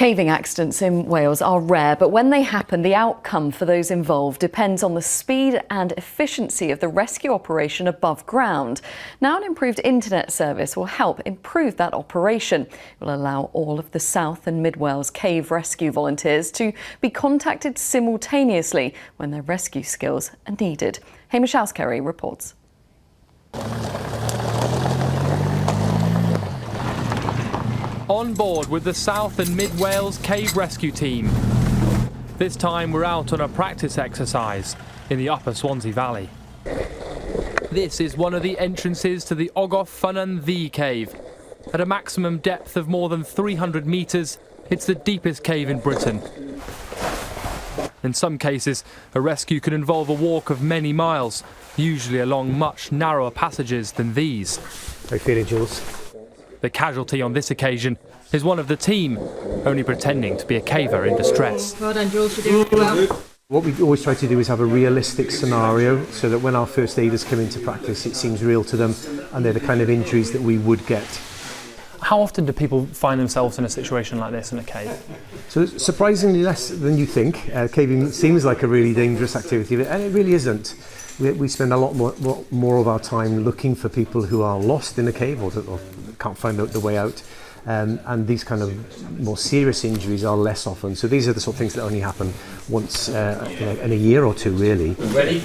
Caving accidents in Wales are rare, but when they happen, the outcome for those involved depends on the speed and efficiency of the rescue operation above ground. Now, an improved internet service will help improve that operation. It will allow all of the South and Mid Wales cave rescue volunteers to be contacted simultaneously when their rescue skills are needed. Hamish Auskerry reports. On board with the South and Mid Wales Cave Rescue Team. This time we're out on a practice exercise in the upper Swansea Valley. This is one of the entrances to the Ogof Ffynnon Ddu cave. At a maximum depth of more than 300 metres, it's the deepest cave in Britain. In some cases, a rescue can involve a walk of many miles, usually along much narrower passages than these. How are you feeling, Jules? The casualty on this occasion is one of the team, only pretending to be a caver in distress. Well done, Jules, you're doing really well. What we always try to do is have a realistic scenario so that when our first aiders come into practice, it seems real to them and they're the kind of injuries that we would get. How often do people find themselves in a situation like this in a cave? So surprisingly less than you think. Caving seems like a really dangerous activity, and it really isn't. We spend a lot more of our time looking for people who are lost in a cave or can't find the way out. And these kind of more serious injuries are less often. So these are the sort of things that only happen once in a year or two, really. Ready,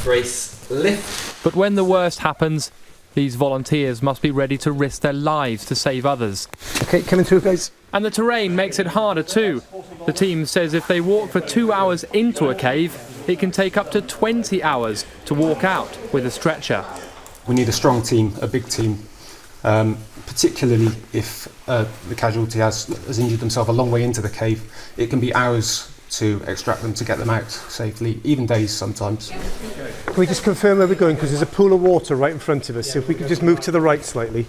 brace, lift. But when the worst happens, these volunteers must be ready to risk their lives to save others. OK, coming through, guys. And the terrain makes it harder too. The team says if they walk for 2 hours into a cave, it can take up to 20 hours to walk out with a stretcher. We need a strong team, a big team, particularly if the casualty has injured themselves a long way into the cave. It can be hours to extract them, to get them out safely, even days sometimes. Can we just confirm where we're going? Because there's a pool of water right in front of us. So if we could just move to the right slightly.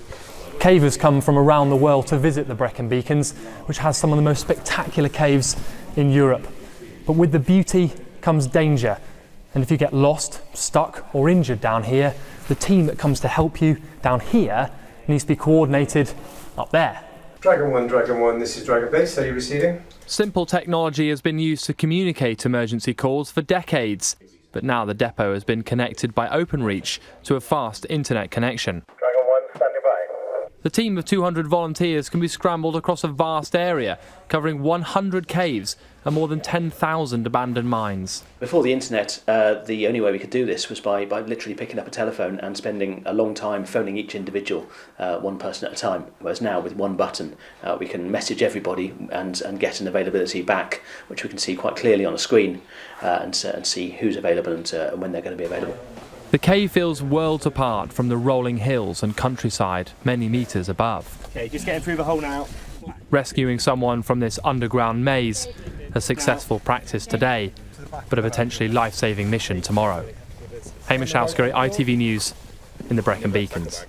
Cavers come from around the world to visit the Brecon Beacons, which has some of the most spectacular caves in Europe. But with the beauty comes danger. And if you get lost, stuck or injured down here, the team that comes to help you down here needs to be coordinated up there. Dragon 1, this is Dragon Base. Are you receiving? Simple technology has been used to communicate emergency calls for decades. But now the depot has been connected by OpenReach to a fast internet connection. Dragon 1, standing by. The team of 200 volunteers can be scrambled across a vast area, covering 100 caves and more than 10,000 abandoned mines. Before the internet, the only way we could do this was by literally picking up a telephone and spending a long time phoning each individual, one person at a time. Whereas now, with one button, we can message everybody and get an availability back, which we can see quite clearly on a screen, and see who's available and when they're going to be available. The cave feels worlds apart from the rolling hills and countryside, many metres above. Okay, just getting through the hole now. Rescuing someone from this underground maze, a successful practice today, but a potentially life-saving mission tomorrow. Hamish Auskerry, ITV News, in the Brecon Beacons.